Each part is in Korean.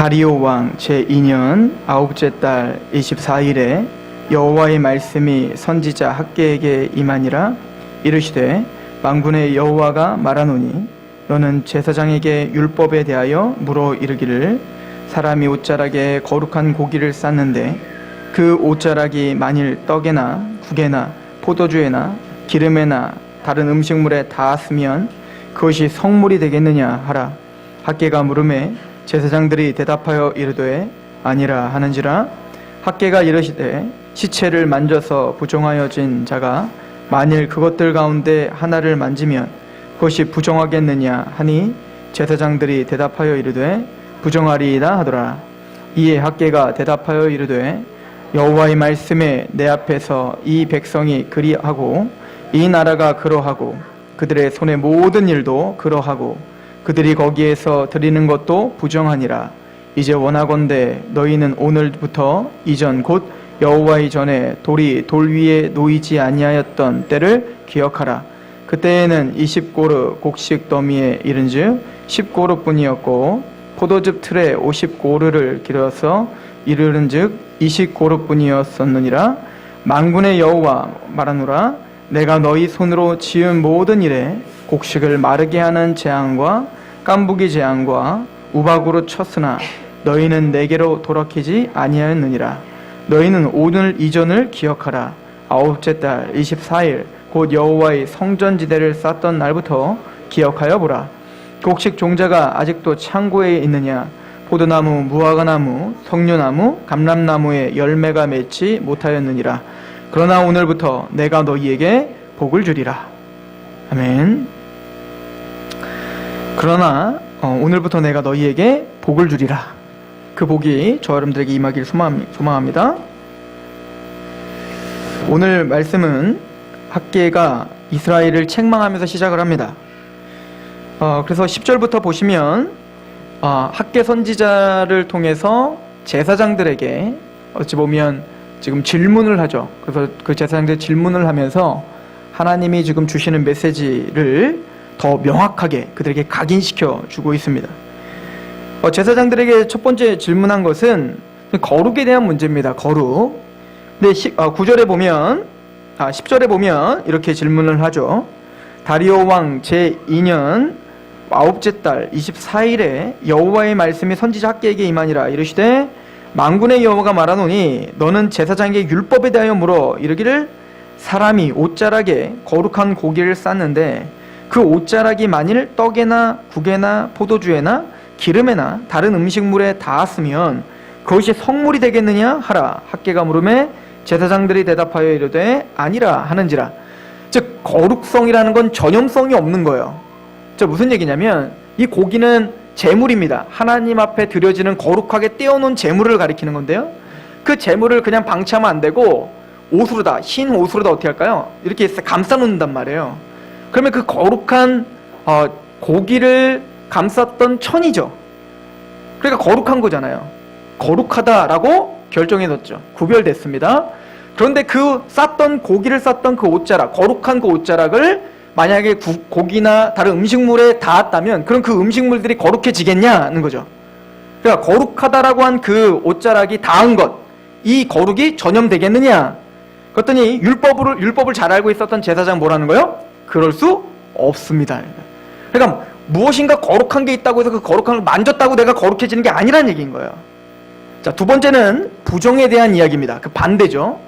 다리오 왕 제2년 아홉째 달 24일에 여호와의 말씀이 선지자 학개에게 임하니라. 이르시되 만군의 여호와가 말하노니 너는 제사장에게 율법에 대하여 물어 이르기를 사람이 옷자락에 거룩한 고기를 쌌는데 그 옷자락이 만일 떡에나 국에나 포도주에나 기름에나 다른 음식물에 닿았으면 그것이 성물이 되겠느냐 하라. 학개가 물음에 제사장들이 대답하여 이르되 아니라 하는지라. 학개가 이르시되 시체를 만져서 부정하여진 자가 만일 그것들 가운데 하나를 만지면 그것이 부정하겠느냐 하니 제사장들이 대답하여 이르되 부정하리이다 하더라. 이에 학개가 대답하여 이르되 여호와의 말씀에 내 앞에서 이 백성이 그리하고 이 나라가 그러하고 그들의 손의 모든 일도 그러하고 그들이 거기에서 드리는 것도 부정하니라. 이제 원하건대 너희는 오늘부터 이전 곧 여호와의 전에 돌이 돌 위에 놓이지 아니하였던 때를 기억하라. 그때에는 20고르 곡식 더미에 이른즉 10고르뿐이었고 포도즙 틀에 50고르를 길어서 이르른즉 20고르뿐이었었느니라. 만군의 여호와 말하노라. 내가 너희 손으로 지은 모든 일에 곡식을 마르게 하는 재앙과 깐부기 재앙과 우박으로 쳤으나 너희는 내게로 돌이키지 아니하였느니라. 너희는 오늘 이전을 기억하라. 아홉째 달 24일 곧 여호와의 성전지대를 쌓던 날부터 기억하여 보라. 곡식 종자가 아직도 창고에 있느냐? 포도나무, 무화과나무, 석류나무, 감람나무에 열매가 맺지 못하였느니라. 그러나 오늘부터 내가 너희에게 복을 주리라. 아멘. 그러나 오늘부터 내가 너희에게 복을 주리라. 그 복이 저 여러분들에게 임하길 소망합니다. 오늘 말씀은 학개가 이스라엘을 책망하면서 시작을 합니다. 그래서 10절부터 보시면 학개 선지자를 통해서 제사장들에게 어찌 보면 지금 질문을 하죠. 그래서 그 제사장들 질문을 하면서 하나님이 지금 주시는 메시지를 더 명확하게 그들에게 각인시켜 주고 있습니다. 제사장들에게 첫 번째 질문한 것은 거룩에 대한 문제입니다. 거룩. 근데 9절에 보면 10절에 보면 이렇게 질문을 하죠. 다리오 왕 제2년 아홉째 달 24일에 여호와의 말씀이 선지자 학개에게 임하니라. 이르시되 만군의 여호와가 말하노니 너는 제사장에게 율법에 대하여 물어 이르기를 사람이 옷자락에 거룩한 고기를 쌌는데 그 옷자락이 만일 떡에나 국에나 포도주에나 기름에나 다른 음식물에 닿았으면 그것이 성물이 되겠느냐 하라. 학개가 물음에 제사장들이 대답하여 이르되 아니라 하는지라. 즉 거룩성이라는 건 전염성이 없는 거예요. 저 무슨 얘기냐면 이 고기는 제물입니다. 하나님 앞에 드려지는 거룩하게 떼어놓은 제물을 가리키는 건데요. 그 제물을 그냥 방치하면 안 되고 옷으로다, 흰 옷으로다 어떻게 할까요? 이렇게 감싸 놓는단 말이에요. 그러면 그 거룩한 고기를 감쌌던 천이죠. 그러니까 거룩한 거잖아요. 거룩하다라고 결정해 놨죠. 구별됐습니다. 그런데 그 쌌던 고기를 쌌던 그 옷자락, 거룩한 그 옷자락을 만약에 고기나 다른 음식물에 닿았다면 그럼 그 음식물들이 거룩해지겠냐는 거죠. 그러니까 거룩하다라고 한 그 옷자락이 닿은 것, 이 거룩이 전염되겠느냐? 그랬더니 율법을 잘 알고 있었던 제사장 뭐라는 거예요? 그럴 수 없습니다. 그러니까 무엇인가 거룩한 게 있다고 해서 그 거룩한 걸 만졌다고 내가 거룩해지는 게 아니라는 얘기인 거예요. 자, 두 번째는 부정에 대한 이야기입니다. 그 반대죠.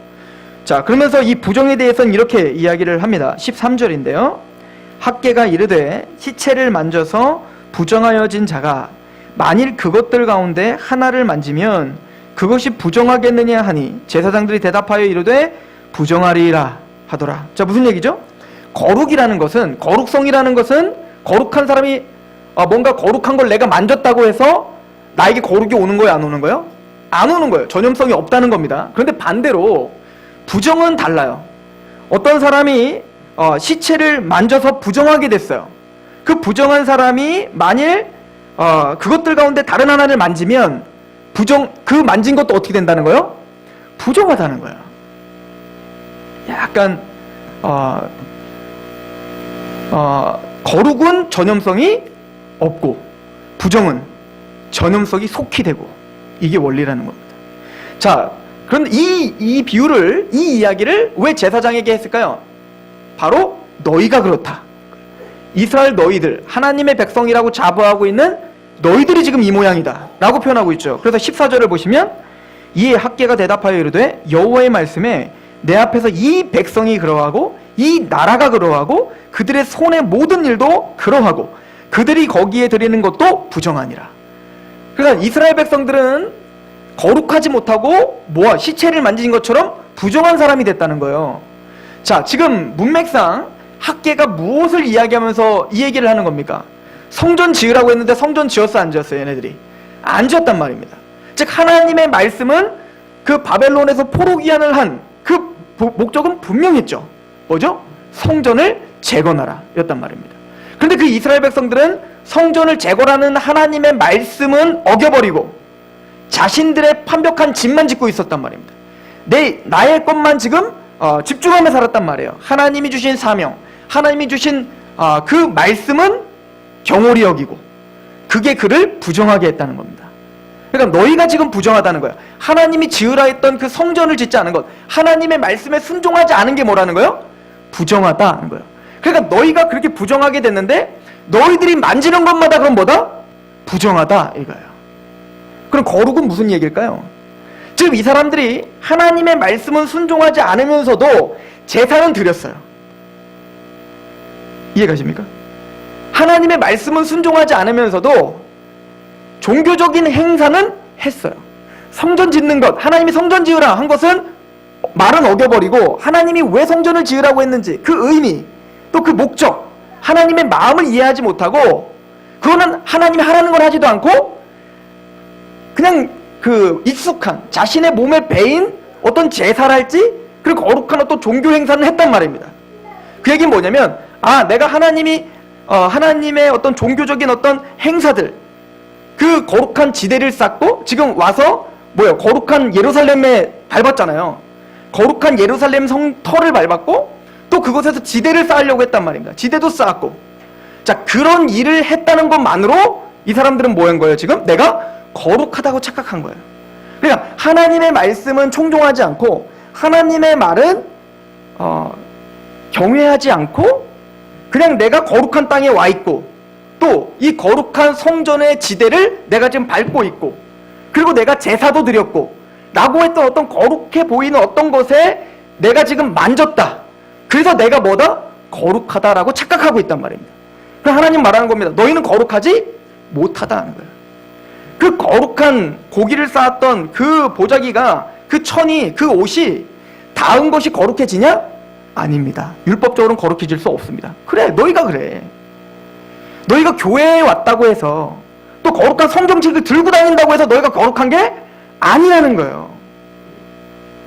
자, 그러면서 이 부정에 대해서는 이렇게 이야기를 합니다. 13절인데요. 학개가 이르되 시체를 만져서 부정하여진 자가 만일 그것들 가운데 하나를 만지면 그것이 부정하겠느냐 하니 제사장들이 대답하여 이르되 부정하리라 하더라. 자, 무슨 얘기죠? 거룩이라는 것은, 거룩성이라는 것은 거룩한 사람이 뭔가 거룩한 걸 내가 만졌다고 해서 나에게 거룩이 오는 거예요, 안 오는 거예요? 안 오는 거예요. 전염성이 없다는 겁니다. 그런데 반대로 부정은 달라요. 어떤 사람이 시체를 만져서 부정하게 됐어요. 그 부정한 사람이 만일 그것들 가운데 다른 하나를 만지면 그 만진 것도 어떻게 된다는 거예요? 부정하다는 거예요. 약간 거룩은 전염성이 없고 부정은 전염성이 속히 되고, 이게 원리라는 겁니다. 자, 그런데 이 비유를, 이 이야기를 왜 제사장에게 했을까요? 바로 너희가 그렇다. 이스라엘 너희들, 하나님의 백성이라고 자부하고 있는 너희들이 지금 이 모양이다 라고 표현하고 있죠. 그래서 14절을 보시면 이에 학개가 대답하여 이르되 여호와의 말씀에 내 앞에서 이 백성이 그러하고 이 나라가 그러하고 그들의 손의 모든 일도 그러하고 그들이 거기에 드리는 것도 부정하니라. 그러니까 이스라엘 백성들은 거룩하지 못하고 시체를 만진 것처럼 부정한 사람이 됐다는 거예요. 자, 지금 문맥상 학개가 무엇을 이야기하면서 이 얘기를 하는 겁니까? 성전 지으라고 했는데 성전 지었어, 안 지었어요? 얘네들이 안 지었단 말입니다. 즉 하나님의 말씀은 그 바벨론에서 포로기한을 한 그 목적은 분명했죠. 뭐죠? 성전을 재건하라 였단 말입니다. 그런데 그 이스라엘 백성들은 성전을 재건하는 하나님의 말씀은 어겨버리고 자신들의 완벽한 집만 짓고 있었단 말입니다. 나의 것만 지금 집중하며 살았단 말이에요. 하나님이 주신 사명, 하나님이 주신 그 말씀은 경홀히 여기고 그게 그를 부정하게 했다는 겁니다. 그러니까 너희가 지금 부정하다는 거야. 하나님이 지으라 했던 그 성전을 짓지 않은 것, 하나님의 말씀에 순종하지 않은 게 뭐라는 거예요? 부정하다는 거예요. 그러니까 너희가 그렇게 부정하게 됐는데 너희들이 만지는 것마다 그럼 뭐다? 부정하다 이거예요. 그럼 거룩은 무슨 얘기일까요? 지금 이 사람들이 하나님의 말씀은 순종하지 않으면서도 제사는 드렸어요. 이해가십니까? 하나님의 말씀은 순종하지 않으면서도 종교적인 행사는 했어요. 성전 짓는 것, 하나님이 성전 지으라 한 것은 말은 어겨버리고 하나님이 왜 성전을 지으라고 했는지 그 의미, 또 그 목적, 하나님의 마음을 이해하지 못하고 그거는 하나님이 하라는 걸 하지도 않고 그냥 그 익숙한 자신의 몸에 배인 어떤 제사랄지 그리고 거룩한 어떤 종교 행사는 했단 말입니다. 그 얘기는 뭐냐면 내가 하나님의 어떤 종교적인 어떤 행사들 그 거룩한 지대를 쌓고 지금 와서 거룩한 예루살렘에 밟았잖아요. 거룩한 예루살렘 성터를 밟았고 또 그곳에서 지대를 쌓으려고 했단 말입니다. 지대도 쌓았고 자 그런 일을 했다는 것만으로 이 사람들은 뭐 한 거예요? 지금 내가 거룩하다고 착각한 거예요. 그러니까 하나님의 말씀은 청종하지 않고 하나님의 말은 경외하지 않고 그냥 내가 거룩한 땅에 와 있고 또 이 거룩한 성전의 지대를 내가 지금 밟고 있고 그리고 내가 제사도 드렸고 라고 했던 어떤 거룩해 보이는 어떤 것에 내가 지금 만졌다. 그래서 내가 뭐다? 거룩하다라고 착각하고 있단 말입니다. 그래서 하나님 말하는 겁니다. 너희는 거룩하지 못하다는 거예요. 그 거룩한 고기를 쌓았던 그 보자기가 그 천이 그 옷이 닿은 것이 거룩해지냐? 아닙니다. 율법적으로는 거룩해질 수 없습니다. 그래 너희가 그래. 너희가 교회에 왔다고 해서 또 거룩한 성경책을 들고 다닌다고 해서 너희가 거룩한 게 아니라는 거예요.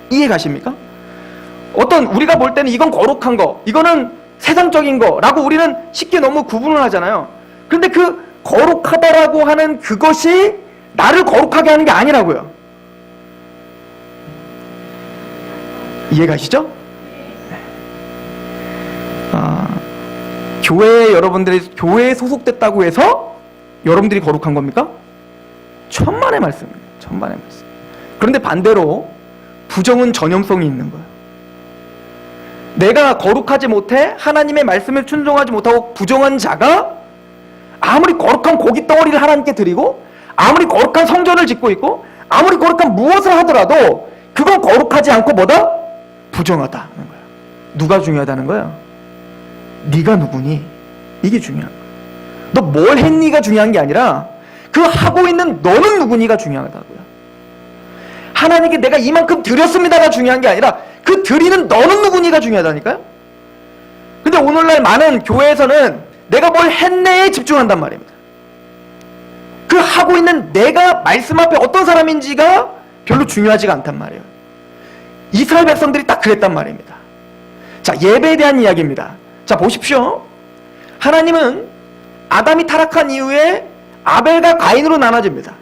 이해 가십니까? 우리가 볼 때는 이건 거룩한 거, 이거는 세상적인 거라고 우리는 쉽게 너무 구분을 하잖아요. 그런데 그 거룩하다라고 하는 그것이 나를 거룩하게 하는 게 아니라고요. 이해 가시죠? 교회에 소속됐다고 해서 여러분들이 거룩한 겁니까? 천만의 말씀입니다. 천만의 말씀. 그런데 반대로 부정은 전염성이 있는 거예요. 내가 거룩하지 못해 하나님의 말씀을 순종하지 못하고 부정한 자가 아무리 거룩한 고기 덩어리를 하나님께 드리고 아무리 거룩한 성전을 짓고 있고 아무리 거룩한 무엇을 하더라도 그건 거룩하지 않고 뭐다? 부정하다는 거예요. 누가 중요하다는 거예요? 네가 누구니? 이게 중요한 거예요. 너 뭘 했니가 중요한 게 아니라 그 하고 있는 너는 누구니가 중요하다고요. 하나님께 내가 이만큼 드렸습니다가 중요한 게 아니라 그 드리는 너는 누구니가 중요하다니까요. 근데 오늘날 많은 교회에서는 내가 뭘 했네에 집중한단 말입니다. 그 하고 있는 내가 말씀 앞에 어떤 사람인지가 별로 중요하지가 않단 말이에요. 이스라엘 백성들이 딱 그랬단 말입니다. 자, 예배에 대한 이야기입니다. 자, 보십시오. 하나님은 아담이 타락한 이후에 아벨과 가인으로 나눠집니다.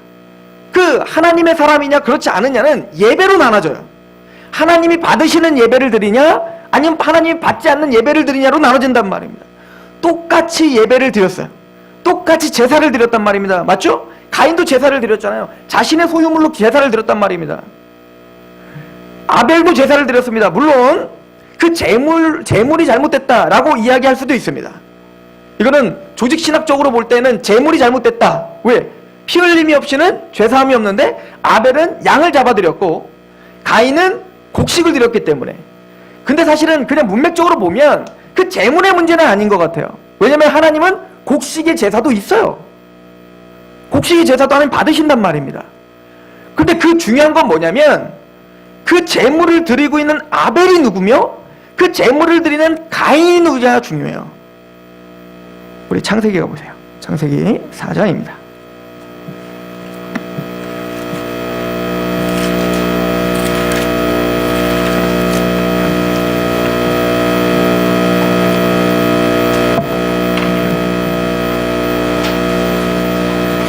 그 하나님의 사람이냐 그렇지 않느냐는 예배로 나눠져요. 하나님이 받으시는 예배를 드리냐 아니면 하나님이 받지 않는 예배를 드리냐로 나눠진단 말입니다. 똑같이 예배를 드렸어요. 똑같이 제사를 드렸단 말입니다. 맞죠? 가인도 제사를 드렸잖아요. 자신의 소유물로 제사를 드렸단 말입니다. 아벨도 제사를 드렸습니다. 물론 그 제물이 잘못됐다라고 이야기할 수도 있습니다. 이거는 조직신학적으로 볼 때는 제물이 잘못됐다. 왜? 피 흘림이 없이는 죄사함이 없는데 아벨은 양을 잡아드렸고 가인은 곡식을 드렸기 때문에. 근데 사실은 그냥 문맥적으로 보면 그 제물의 문제는 아닌 것 같아요. 왜냐면 하나님은 곡식의 제사도 있어요. 곡식의 제사도 하나님 받으신단 말입니다. 근데 그 중요한 건 뭐냐면 그 제물을 드리고 있는 아벨이 누구며 그 제물을 드리는 가인이 누구냐가 중요해요. 우리 창세기 가보세요. 창세기 4장입니다.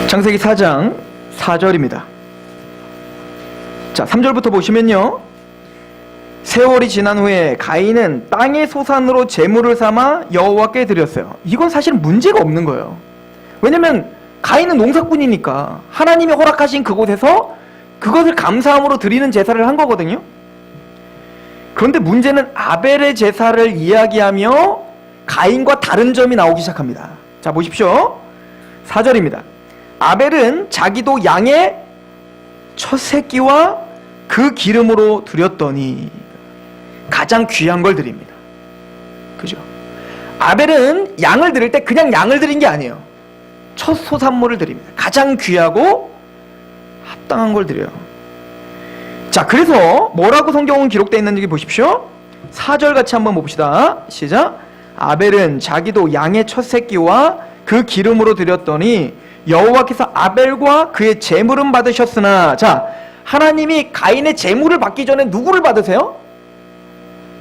창세기 4장 4절입니다. 자, 3절부터 보시면요. 세월이 지난 후에 가인은 땅의 소산으로 제물을 삼아 여호와께 드렸어요. 이건 사실 문제가 없는 거예요. 왜냐면 가인은 농사꾼이니까 하나님이 허락하신 그곳에서 그것을 감사함으로 드리는 제사를 한 거거든요. 그런데 문제는 아벨의 제사를 이야기하며 가인과 다른 점이 나오기 시작합니다. 자, 보십시오. 4절입니다. 아벨은 자기도 양의 첫 새끼와 그 기름으로 드렸더니 가장 귀한 걸 드립니다. 그죠? 아벨은 양을 드릴 때 그냥 양을 드린 게 아니에요. 첫 소산물을 드립니다. 가장 귀하고 합당한 걸 드려요. 자, 그래서 뭐라고 성경은 기록되어 있는지 보십시오. 4절 같이 한번 봅시다. 시작. 아벨은 자기도 양의 첫 새끼와 그 기름으로 드렸더니 여호와께서 아벨과 그의 제물은 받으셨으나, 자, 하나님이 가인의 제물을 받기 전에 누구를 받으세요?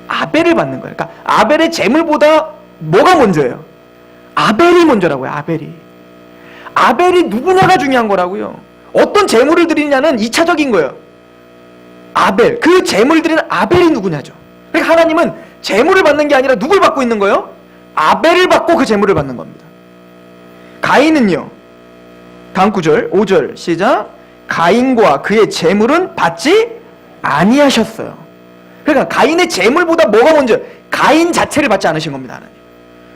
아벨을 받는 거예요. 그러니까 아벨의 제물보다 뭐가 먼저예요? 아벨이 먼저라고요. 아벨이 누구냐가 중요한 거라고요. 어떤 제물을 드리냐는 2차적인 거예요. 아벨, 그 제물 드리는 아벨이 누구냐죠. 그러니까 하나님은 제물을 받는 게 아니라 누굴 받고 있는 거예요? 아벨을 받고 그 제물을 받는 겁니다. 가인은요, 다음 구절 5절 시작. 가인과 그의 제물은 받지 아니하셨어요. 그러니까 가인의 제물보다 뭐가 먼저? 가인 자체를 받지 않으신 겁니다. 하나님.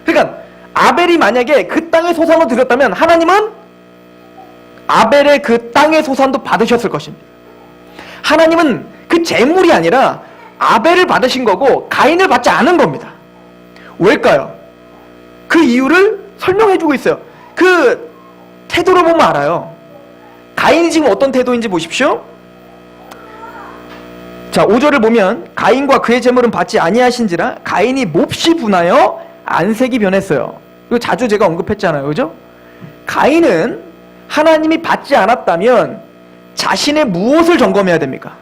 그러니까 아벨이 만약에 그 땅의 소산을 드렸다면 하나님은 아벨의 그 땅의 소산도 받으셨을 것입니다. 하나님은 그 제물이 아니라 아벨을 받으신 거고 가인을 받지 않은 겁니다. 왜일까요? 그 이유를 설명해 주고 있어요. 그 태도를 보면 알아요. 가인이 지금 어떤 태도인지 보십시오. 자, 5절을 보면 가인과 그의 제물은 받지 아니하신지라 가인이 몹시 분하여 안색이 변했어요. 이거 자주 제가 언급했잖아요. 그죠? 가인은 하나님이 받지 않았다면 자신의 무엇을 점검해야 됩니까?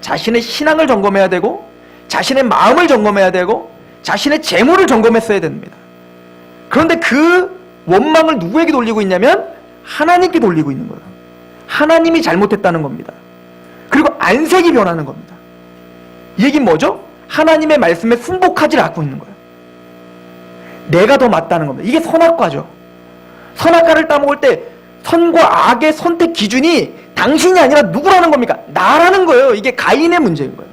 자신의 신앙을 점검해야 되고 자신의 마음을 점검해야 되고 자신의 재물을 점검했어야 됩니다. 그런데 그 원망을 누구에게 돌리고 있냐면 하나님께 돌리고 있는 거예요. 하나님이 잘못했다는 겁니다. 그리고 안색이 변하는 겁니다. 이 얘기는 뭐죠? 하나님의 말씀에 순복하지 않고 있는 거예요. 내가 더 맞다는 겁니다. 이게 선악과죠. 선악과를 따먹을 때 선과 악의 선택 기준이 당신이 아니라 누구라는 겁니까? 나라는 거예요. 이게 가인의 문제인 거예요.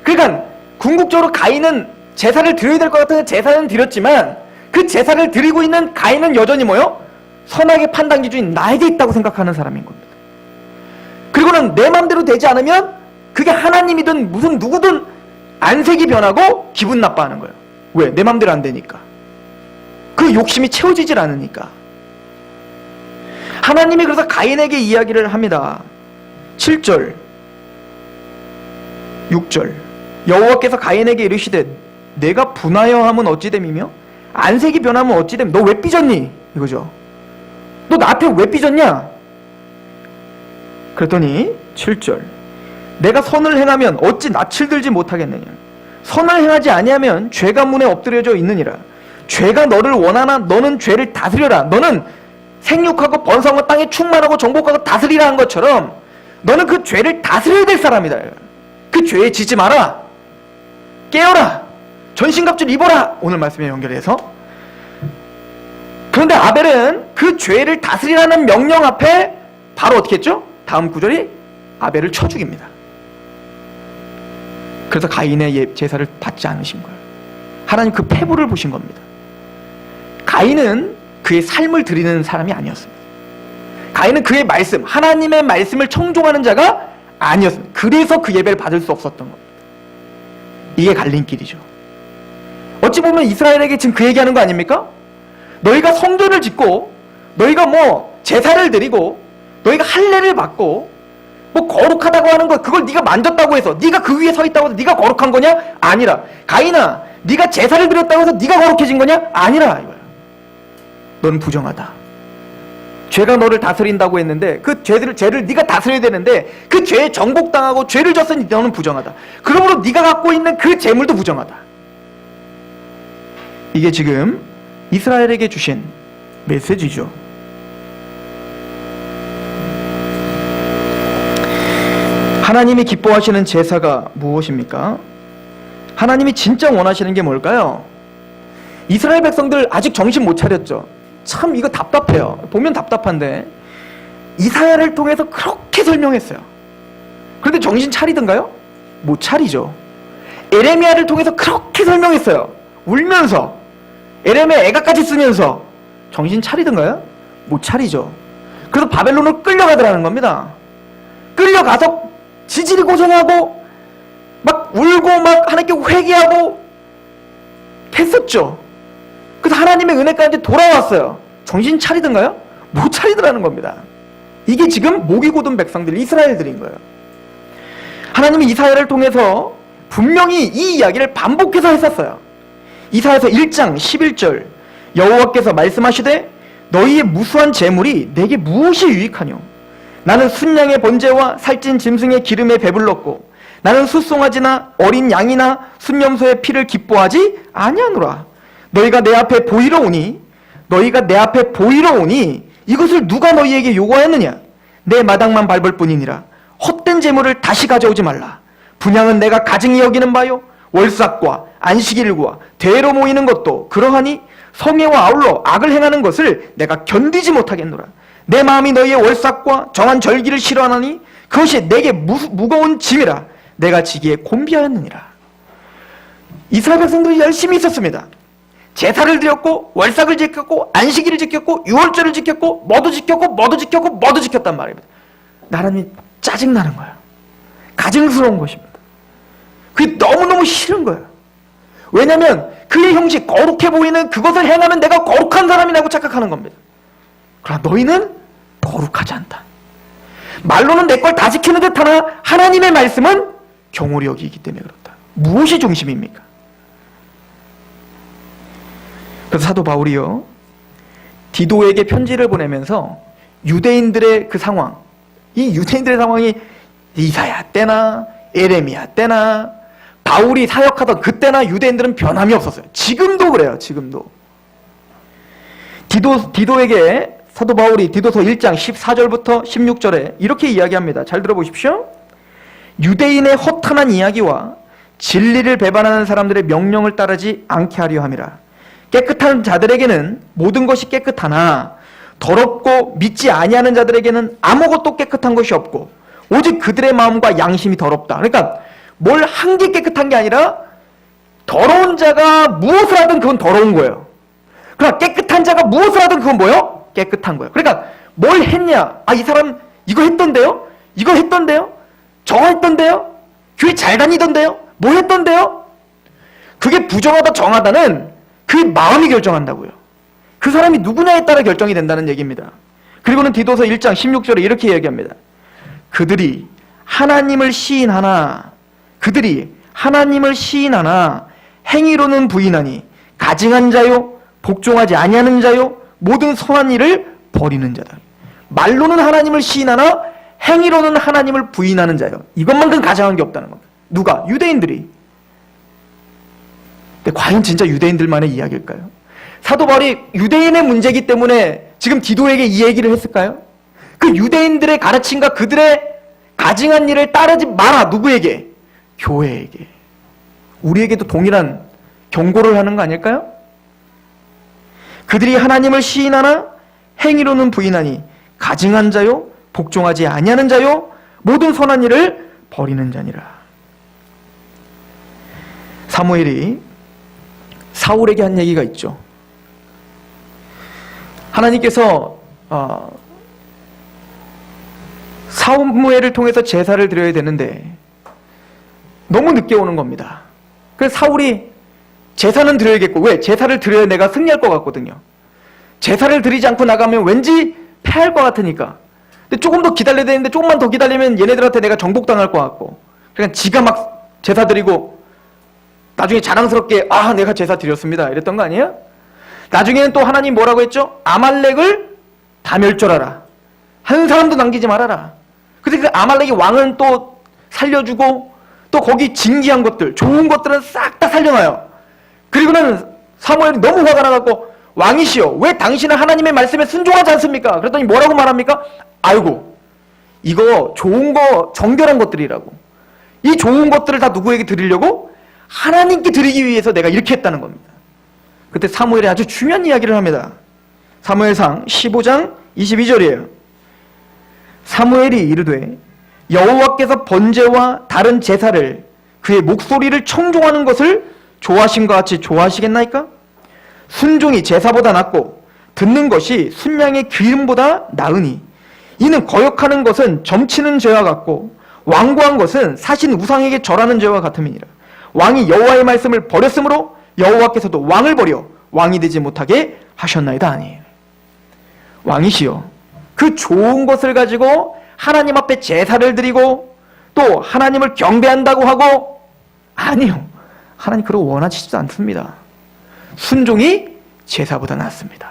그러니까 궁극적으로 가인은 제사를 드려야 될 것 같은데 제사는 드렸지만 그 제사를 드리고 있는 가인은 여전히 뭐요? 선악의 판단 기준이 나에게 있다고 생각하는 사람인 겁니다. 그리고는 내 마음대로 되지 않으면 그게 하나님이든 무슨 누구든 안색이 변하고 기분 나빠하는 거예요. 왜? 내 마음대로 안 되니까. 그 욕심이 채워지질 않으니까. 하나님이 그래서 가인에게 이야기를 합니다. 7절 6절 여호와께서 가인에게 이르시되 내가 분하여 함은 어찌 됨이며 안색이 변하면 어찌 됨? 너 왜 삐졌니? 이거죠. 너 나한테 왜 삐졌냐? 그랬더니 7절 내가 선을 행하면 어찌 낯을 들지 못하겠느냐? 선을 행하지 아니하면 죄가 문에 엎드려져 있느니라. 죄가 너를 원하나 너는 죄를 다스려라. 너는 생육하고 번성하고 땅에 충만하고 정복하고 다스리라 한 것처럼 너는 그 죄를 다스려야 될 사람이다. 그 죄에 지지 마라. 깨어라. 전신갑주를 입어라. 오늘 말씀에 연결해서. 그런데 아벨은 그 죄를 다스리라는 명령 앞에 바로 어떻게 했죠? 다음 구절이 아벨을 쳐 죽입니다. 그래서 가인의 제사를 받지 않으신 거예요. 하나님 그 패부를 보신 겁니다. 가인은 그의 삶을 드리는 사람이 아니었습니다. 가인은 그의 말씀, 하나님의 말씀을 청종하는 자가 아니었습니다. 그래서 그 예배를 받을 수 없었던 겁니다. 이게 갈림길이죠. 어찌 보면 이스라엘에게 지금 그 얘기하는 거 아닙니까? 너희가 성전을 짓고 너희가 뭐 제사를 드리고 너희가 할례를 받고 뭐 거룩하다고 하는 거, 그걸 네가 만졌다고 해서, 네가 그 위에 서 있다고 해서 네가 거룩한 거냐? 아니라. 가인아, 네가 제사를 드렸다고 해서 네가 거룩해진 거냐? 아니라 이거야. 넌 부정하다. 죄가 너를 다스린다고 했는데 그 죄를 네가 다스려야 되는데 그 죄에 정복당하고 죄를 졌으니 너는 부정하다. 그러므로 네가 갖고 있는 그 재물도 부정하다. 이게 지금 이스라엘에게 주신 메시지죠. 하나님이 기뻐하시는 제사가 무엇입니까? 하나님이 진짜 원하시는 게 뭘까요? 이스라엘 백성들 아직 정신 못 차렸죠. 참 이거 답답해요. 보면 답답한데 이사야를 통해서 그렇게 설명했어요. 그런데 정신 차리던가요? 못 차리죠. 에레미야를 통해서 그렇게 설명했어요. 울면서 에레미야 애가까지 쓰면서 정신 차리던가요? 못 차리죠. 그래서 바벨론을 끌려가더라는 겁니다. 끌려가서 지질이 고생하고 막 울고 막 하나님께 회개하고 했었죠. 그래서 하나님의 은혜 가운데 돌아왔어요. 정신 차리던가요? 못 차리더라는 겁니다. 이게 지금 목이 곧은 백성들 이스라엘들인 거예요. 하나님이 이사야를 통해서 분명히 이 이야기를 반복해서 했었어요. 이사야서 1장 11절 여호와께서 말씀하시되 너희의 무수한 재물이 내게 무엇이 유익하뇨? 나는 순양의 번제와 살찐 짐승의 기름에 배불렀고 나는 숫송아지나 어린 양이나 순염소의 피를 기뻐하지 아니하노라. 너희가 내 앞에 보이러 오니 이것을 누가 너희에게 요구하였느냐? 내 마당만 밟을 뿐이니라. 헛된 재물을 다시 가져오지 말라. 분향은 내가 가증히 여기는 바요 월삭과 안식일과 대회로 모이는 것도 그러하니 성회와 아울러 악을 행하는 것을 내가 견디지 못하겠노라. 내 마음이 너희의 월삭과 정한 절기를 싫어하나니 그것이 내게 무거운 짐이라. 내가 지기에 곤비하였느니라. 이스라엘 백성들이 열심히 있었습니다. 제사를 드렸고 월삭을 지켰고 안식일을 지켰고 유월절을 지켰고 뭐도 지켰단 말입니다. 하나님이 짜증나는 거예요. 가증스러운 것입니다. 그게 너무너무 싫은 거예요. 왜냐하면 그의 형식 거룩해 보이는 그것을 행하면 내가 거룩한 사람이라고 착각하는 겁니다. 그러나 너희는 거룩하지 않다. 말로는 내 걸 다 지키는 듯 하나 하나님의 말씀은 경홀히 여기기 때문에 그렇다. 무엇이 중심입니까? 그래서 사도 바울이요 디도에게 편지를 보내면서 유대인들의 그 상황, 이 유대인들의 상황이 이사야 때나 에레미야 때나 바울이 사역하던 그때나 유대인들은 변함이 없었어요. 지금도 그래요. 지금도 디도에게 사도 바울이 디도서 1장 14절부터 16절에 이렇게 이야기합니다. 잘 들어보십시오. 유대인의 허탄한 이야기와 진리를 배반하는 사람들의 명령을 따르지 않게 하려 함이라. 깨끗한 자들에게는 모든 것이 깨끗하나 더럽고 믿지 아니하는 자들에게는 아무것도 깨끗한 것이 없고 오직 그들의 마음과 양심이 더럽다. 그러니까 뭘 한 게 깨끗한 게 아니라 더러운 자가 무엇을 하든 그건 더러운 거예요. 그러나 깨끗한 자가 무엇을 하든 그건 뭐예요? 깨끗한 거예요. 그러니까 뭘 했냐? 아, 이 사람 이거 했던데요? 이거 했던데요? 저거 했던데요? 교회 잘 다니던데요? 뭐 했던데요? 그게 부정하다 정하다는 그 마음이 결정한다고요. 그 사람이 누구냐에 따라 결정이 된다는 얘기입니다. 그리고는 디도서 1장 16절에 이렇게 이야기합니다. 그들이 하나님을 시인하나 행위로는 부인하니 가증한 자요 복종하지 아니하는 자요 모든 선한 일을 버리는 자다. 말로는 하나님을 시인하나 행위로는 하나님을 부인하는 자요. 이것만큼 가증한 게 없다는 겁니다. 누가? 유대인들이. 근데 과연 진짜 유대인들만의 이야기일까요? 사도 바울이 유대인의 문제이기 때문에 지금 디도에게 이 얘기를 했을까요? 그 유대인들의 가르침과 그들의 가증한 일을 따르지 마라. 누구에게? 교회에게. 우리에게도 동일한 경고를 하는 거 아닐까요? 그들이 하나님을 시인하나 행위로는 부인하니 가증한 자요 복종하지 아니하는 자요 모든 선한 일을 버리는 자니라. 사무엘이 사울에게 한 얘기가 있죠. 하나님께서 사무엘을 통해서 제사를 드려야 되는데 너무 늦게 오는 겁니다. 그래서 사울이 제사는 드려야겠고, 왜? 제사를 드려야 내가 승리할 것 같거든요. 제사를 드리지 않고 나가면 왠지 패할 것 같으니까. 근데 조금 더 기다려야 되는데 조금만 더 기다리면 얘네들한테 내가 정복당할 것 같고, 그러니까 지가 막 제사 드리고 나중에 자랑스럽게 내가 제사 드렸습니다 이랬던 거 아니에요? 나중에는 또 하나님 뭐라고 했죠? 아말렉을 다 멸절하라. 한 사람도 남기지 말아라. 근데 그 아말렉의 왕은 또 살려주고 또 거기 진귀한 것들, 좋은 것들은 싹 다 살려놔요. 그리고는 사무엘이 너무 화가 나갖고, 왕이시여, 왜 당신은 하나님의 말씀에 순종하지 않습니까? 그랬더니 뭐라고 말합니까? 아이고, 이거 좋은 거, 정결한 것들이라고. 이 좋은 것들을 다 누구에게 드리려고? 하나님께 드리기 위해서 내가 이렇게 했다는 겁니다. 그때 사무엘이 아주 중요한 이야기를 합니다. 사무엘상 15장 22절이에요. 사무엘이 이르되 여호와께서 번제와 다른 제사를 그의 목소리를 청종하는 것을 좋아하심과 같이 좋아하시겠나이까? 순종이 제사보다 낫고 듣는 것이 순양의 기름보다 나으니 이는 거역하는 것은 점치는 죄와 같고 완고한 것은 사신 우상에게 절하는 죄와 같음이니라. 왕이 여호와의 말씀을 버렸으므로 여호와께서도 왕을 버려 왕이 되지 못하게 하셨나이다 하니. 왕이시여, 그 좋은 것을 가지고 하나님 앞에 제사를 드리고 또 하나님을 경배한다고 하고, 아니요, 하나님 그러고 원하시지도 않습니다. 순종이 제사보다 낫습니다.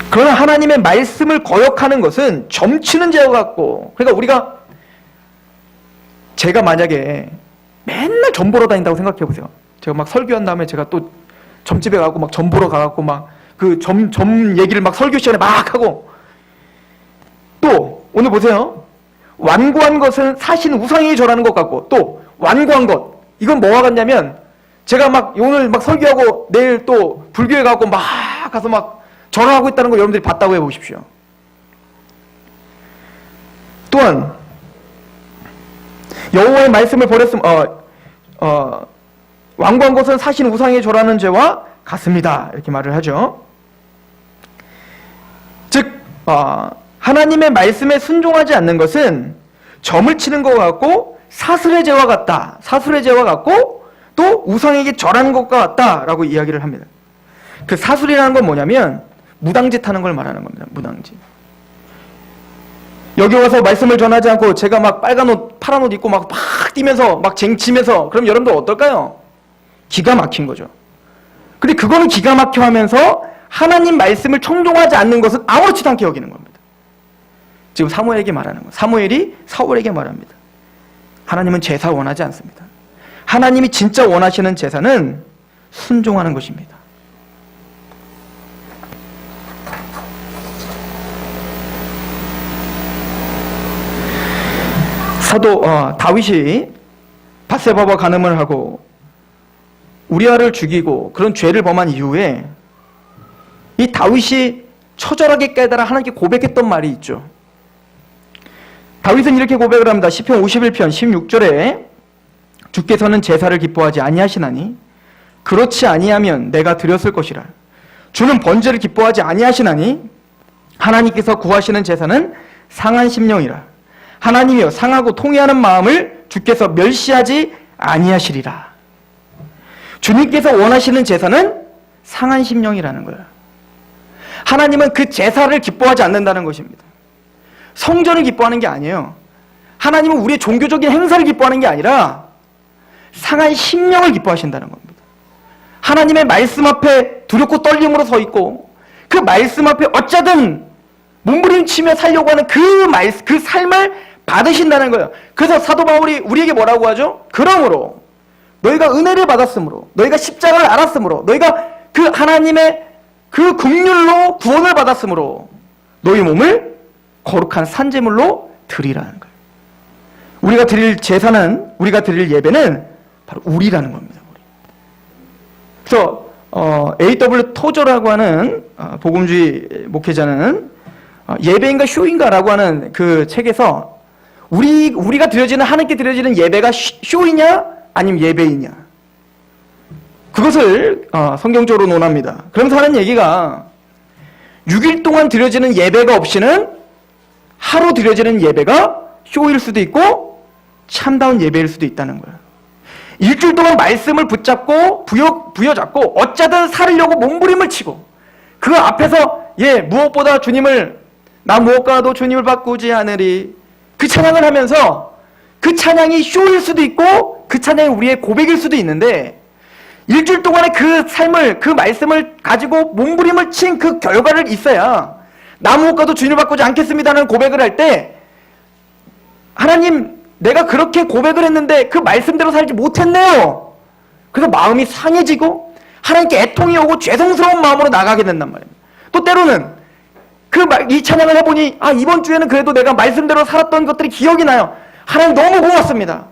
그러나 하나님의 말씀을 거역하는 것은 점치는 죄와 같고, 그러니까 제가 만약에 맨날 점 보러 다닌다고 생각해 보세요. 제가 막 설교한 다음에 제가 또 점집에 가고 막 점 보러 가갖고 막 그 점 얘기를 막 설교 시간에 막 하고, 또 오늘 보세요. 완고한 것은 사신 우상에게 절하는 것 같고, 또 완고한 것, 이건 뭐와 같냐면 제가 막 오늘 막 설교하고 내일 또 불교에 가고 막 가서 막 절하고 있다는 걸 여러분들이 봤다고 해보십시오. 또한 여호와의 말씀을 버렸으면 완고한 것은 사신 우상에 절하는 죄와 같습니다 이렇게 말을 하죠. 즉 하나님의 말씀에 순종하지 않는 것은 점을 치는 것 같고 사슬의 죄와 같다. 사슬의 죄와 같고 또 우상에게 절하는 것과 같다라고 이야기를 합니다. 그 사슬이라는 건 뭐냐면 무당짓 하는 걸 말하는 겁니다. 무당짓. 여기 와서 말씀을 전하지 않고 제가 막 빨간 옷, 파란 옷 입고 막 뛰면서 막 쟁치면서, 그럼 여러분들 어떨까요? 기가 막힌 거죠. 근데 그거는 기가 막혀 하면서 하나님 말씀을 청종하지 않는 것은 아무렇지도 않게 여기는 겁니다. 지금 사무엘에게 말하는 거예요. 사무엘이 사울에게 말합니다. 하나님은 제사 원하지 않습니다. 하나님이 진짜 원하시는 제사는 순종하는 것입니다. 사도 다윗이 밧세바와 간음을 하고 우리아를 죽이고 그런 죄를 범한 이후에 이 다윗이 처절하게 깨달아 하나님께 고백했던 말이 있죠. 다윗은 이렇게 고백을 합니다. 시편 51편 16절에 주께서는 제사를 기뻐하지 아니하시나니 그렇지 아니하면 내가 드렸을 것이라. 주는 번제를 기뻐하지 아니하시나니 하나님께서 구하시는 제사는 상한 심령이라. 하나님이여 상하고 통회하는 마음을 주께서 멸시하지 아니하시리라. 주님께서 원하시는 제사는 상한 심령이라는 거예요. 하나님은 그 제사를 기뻐하지 않는다는 것입니다. 성전을 기뻐하는 게 아니에요. 하나님은 우리의 종교적인 행사를 기뻐하는 게 아니라 상한 심령을 기뻐하신다는 겁니다. 하나님의 말씀 앞에 두렵고 떨림으로 서 있고 그 말씀 앞에 어쩌든 몸부림치며 살려고 하는 그 삶을 받으신다는 거예요. 그래서 사도 바울이 우리에게 뭐라고 하죠? 그러므로 너희가 은혜를 받았으므로, 너희가 십자가를 알았으므로, 너희가 그 하나님의 그 긍휼로 구원을 받았으므로 너희 몸을 거룩한 산제물로 드리라는 거예요. 우리가 드릴 제사는, 우리가 드릴 예배는 바로 우리라는 겁니다. 우리. 그래서 A.W. 토저라고 하는 복음주의 목회자는 예배인가 쇼인가라고 하는 그 책에서 우리가 드려지는 하나님께 드려지는 예배가 쇼이냐 아니면 예배이냐 그것을 성경적으로 논합니다. 그러면서 하는 얘기가 6일 동안 드려지는 예배가 없이는 하루 드려지는 예배가 쇼일 수도 있고 참다운 예배일 수도 있다는 거예요. 일주일 동안 말씀을 붙잡고 부여잡고 어쩌든 살으려고 몸부림을 치고 그 앞에서 무엇보다 주님을 나 무엇과도 주님을 바꾸지 않으리 그 찬양을 하면서 그 찬양이 쇼일 수도 있고 그 찬양이 우리의 고백일 수도 있는데 일주일 동안의 그 삶을 그 말씀을 가지고 몸부림을 친 그 결과를 있어야 나 무엇과도 주님을 바꾸지 않겠습니다라는 고백을 할 때 하나님 내가 그렇게 고백을 했는데 그 말씀대로 살지 못했네요. 그래서 마음이 상해지고 하나님께 애통이 오고 죄송스러운 마음으로 나가게 된단 말입니다. 또 때로는 이 찬양을 해보니 이번 주에는 그래도 내가 말씀대로 살았던 것들이 기억이 나요. 하나님 너무 고맙습니다.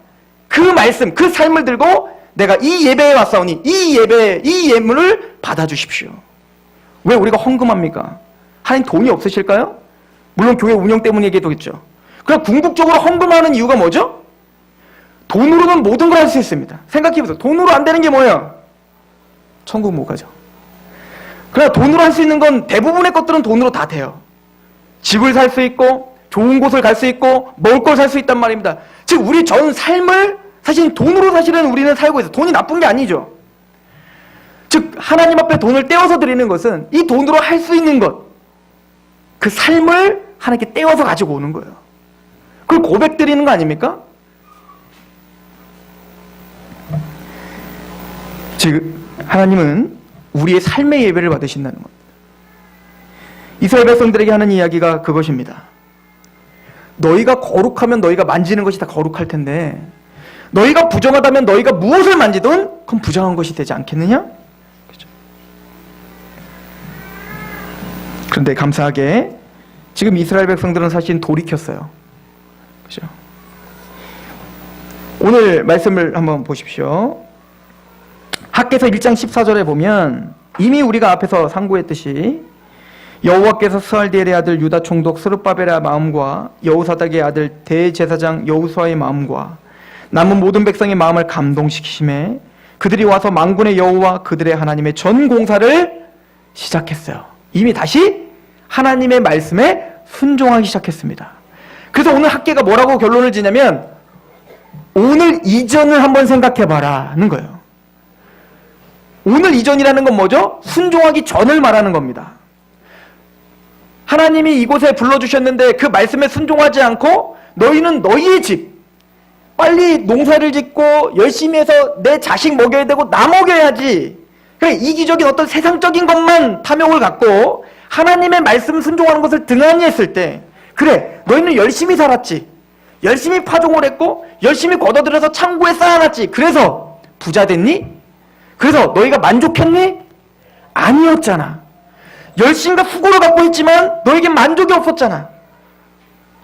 그 말씀, 그 삶을 들고 내가 이 예배에 왔사오니 이 예물을 받아주십시오. 왜 우리가 헌금합니까? 하나님 돈이 없으실까요? 물론 교회 운영 때문이겠죠. 그럼 궁극적으로 헌금하는 이유가 뭐죠? 돈으로는 모든 걸 할 수 있습니다. 생각해보세요. 돈으로 안 되는 게 뭐예요? 천국 못 가죠. 그러나 돈으로 할 수 있는 건 대부분의 것들은 돈으로 다 돼요. 집을 살 수 있고 좋은 곳을 갈 수 있고 먹을 걸 살 수 있단 말입니다. 즉 우리 전 삶을 사실 돈으로 사실은 우리는 살고 있어요. 돈이 나쁜 게 아니죠. 즉 하나님 앞에 돈을 떼어서 드리는 것은 이 돈으로 할 수 있는 것, 그 삶을 하나님께 떼어서 가지고 오는 거예요. 그걸 고백 드리는 거 아닙니까? 즉 하나님은 우리의 삶의 예배를 받으신다는 겁니다. 이스라엘 백성들에게 하는 이야기가 그것입니다. 너희가 거룩하면 너희가 만지는 것이 다 거룩할 텐데 너희가 부정하다면 너희가 무엇을 만지든 그건 부정한 것이 되지 않겠느냐? 그렇죠? 그런데 감사하게 지금 이스라엘 백성들은 사실 돌이켰어요. 그렇죠? 오늘 말씀을 한번 보십시오. 학개서 1장 14절에 보면 이미 우리가 앞에서 상고했듯이 여호와께서 스알디엘의 아들 유다 총독 스룹바벨의 마음과 여호사닥의 아들 대제사장 여호수아의 마음과 남은 모든 백성의 마음을 감동시키심에 그들이 와서 만군의 여호와 그들의 하나님의 전 공사를 시작했어요. 이미 다시 하나님의 말씀에 순종하기 시작했습니다. 그래서 오늘 학개가 뭐라고 결론을 지냐면 오늘 이전을 한번 생각해봐라는 거예요. 오늘 이전이라는 건 뭐죠? 순종하기 전을 말하는 겁니다. 하나님이 이곳에 불러주셨는데 그 말씀에 순종하지 않고 너희는 너희의 집 빨리 농사를 짓고 열심히 해서 내 자식 먹여야 되고 나 먹여야지. 그러니까 이기적인 어떤 세상적인 것만 탐욕을 갖고 하나님의 말씀 순종하는 것을 등한히 했을 때 그래 너희는 열심히 살았지. 열심히 파종을 했고 열심히 걷어들여서 창고에 쌓아놨지. 그래서 부자 됐니? 그래서 너희가 만족했니? 아니었잖아. 열심과 수고를 갖고 있지만 너에게 만족이 없었잖아.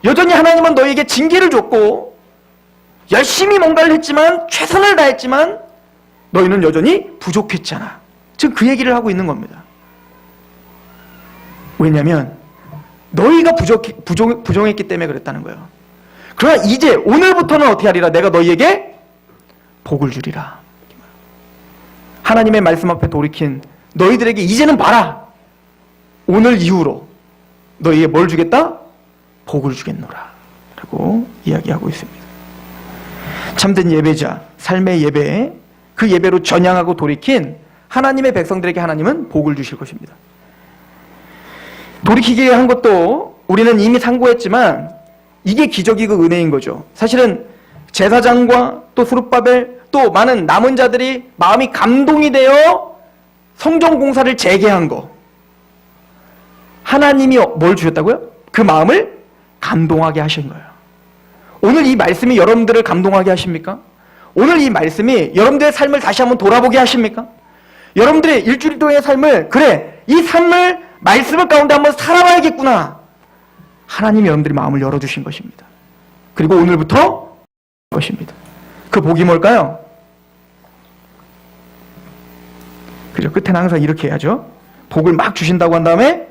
여전히 하나님은 너에게 징계를 줬고 열심히 뭔가를 했지만 최선을 다했지만 너희는 여전히 부족했잖아. 지금 그 얘기를 하고 있는 겁니다. 왜냐하면 너희가 부정했기 때문에 그랬다는 거예요. 그러나 이제 오늘부터는 어떻게 하리라? 내가 너희에게 복을 주리라. 하나님의 말씀 앞에 돌이킨 너희들에게 이제는 봐라. 오늘 이후로 너희에게 뭘 주겠다? 복을 주겠노라 라고 이야기하고 있습니다. 참된 예배자, 삶의 예배, 그 예배로 전향하고 돌이킨 하나님의 백성들에게 하나님은 복을 주실 것입니다. 돌이키게 한 것도 우리는 이미 상고했지만 이게 기적이고 은혜인 거죠. 사실은 제사장과 또 스룹바벨 또 많은 남은 자들이 마음이 감동이 되어 성전 공사를 재개한 거, 하나님이 뭘 주셨다고요? 그 마음을 감동하게 하신 거예요. 오늘 이 말씀이 여러분들을 감동하게 하십니까? 오늘 이 말씀이 여러분들의 삶을 다시 한번 돌아보게 하십니까? 여러분들의 일주일 동안의 삶을 그래 이 삶을 말씀을 가운데 한번 살아봐야겠구나. 하나님이 여러분들의 마음을 열어주신 것입니다. 그리고 오늘부터 것입니다. 그 복이 뭘까요? 그죠? 끝에는 항상 이렇게 해야죠. 복을 막 주신다고 한 다음에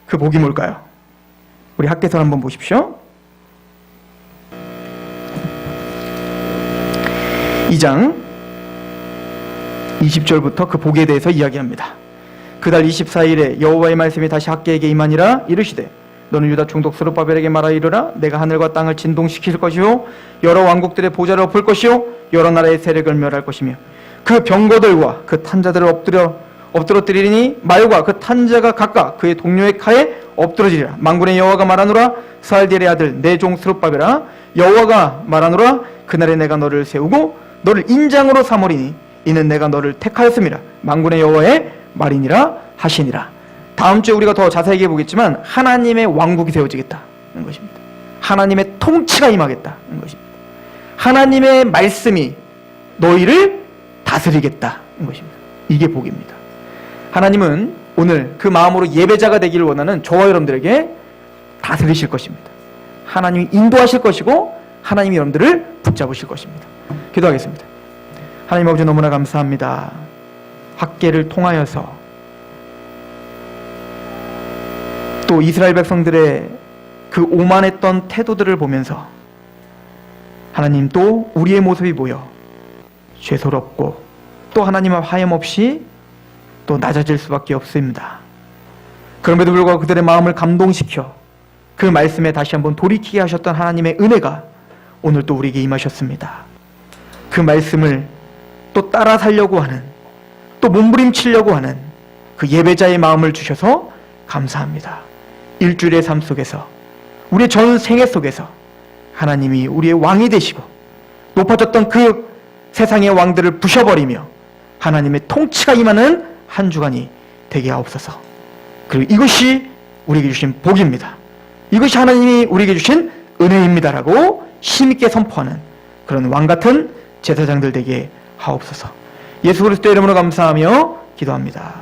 그 복이 뭘까요? 우리 학개서 한번 보십시오. 2장 20절부터 그 복에 대해서 이야기합니다. 그달 24일에 여호와의 말씀이 다시 학개에게 임하니라. 이르시되 너는 유다 총독 스룹바벨에게 말하 이르라. 내가 하늘과 땅을 진동시킬 것이요 여러 왕국들의 보좌를 엎을 것이요 여러 나라의 세력을 멸할 것이며 그 병거들과 그 탄자들을 엎드러뜨리니 말과 그 탄자가 각각 그의 동료의 칼에 엎드러지리라. 만군의 여호와가 말하노라. 스알디엘의 아들 내 종 스룹바벨아, 여호와가 말하노라. 그날에 내가 너를 세우고 너를 인장으로 삼으리니 이는 내가 너를 택하였음이라. 만군의 여호와의 말이니라 하시니라. 다음 주에 우리가 더 자세하게 보겠지만 하나님의 왕국이 세워지겠다는 것입니다. 하나님의 통치가 임하겠다는 것입니다. 하나님의 말씀이 너희를 다스리겠다는 것입니다. 이게 복입니다. 하나님은 오늘 그 마음으로 예배자가 되기를 원하는 저와 여러분들에게 다스리실 것입니다. 하나님이 인도하실 것이고 하나님이 여러분들을 붙잡으실 것입니다. 기도하겠습니다. 하나님 아버지, 너무나 감사합니다. 학개를 통하여서 또 이스라엘 백성들의 그 오만했던 태도들을 보면서 하나님 또 우리의 모습이 보여 죄스럽고 또 하나님과 하염없이 또 낮아질 수밖에 없습니다. 그럼에도 불구하고 그들의 마음을 감동시켜 그 말씀에 다시 한번 돌이키게 하셨던 하나님의 은혜가 오늘 또 우리에게 임하셨습니다. 그 말씀을 또 따라 살려고 하는, 또 몸부림치려고 하는 그 예배자의 마음을 주셔서 감사합니다. 일주일의 삶 속에서, 우리의 전 생애 속에서 하나님이 우리의 왕이 되시고 높아졌던 그 세상의 왕들을 부셔버리며 하나님의 통치가 임하는 한 주간이 되게 하옵소서. 그리고 이것이 우리에게 주신 복입니다. 이것이 하나님이 우리에게 주신 은혜입니다라고 힘있게 선포하는 그런 왕같은 제사장들 되게 하옵소서. 예수 그리스도의 이름으로 감사하며 기도합니다.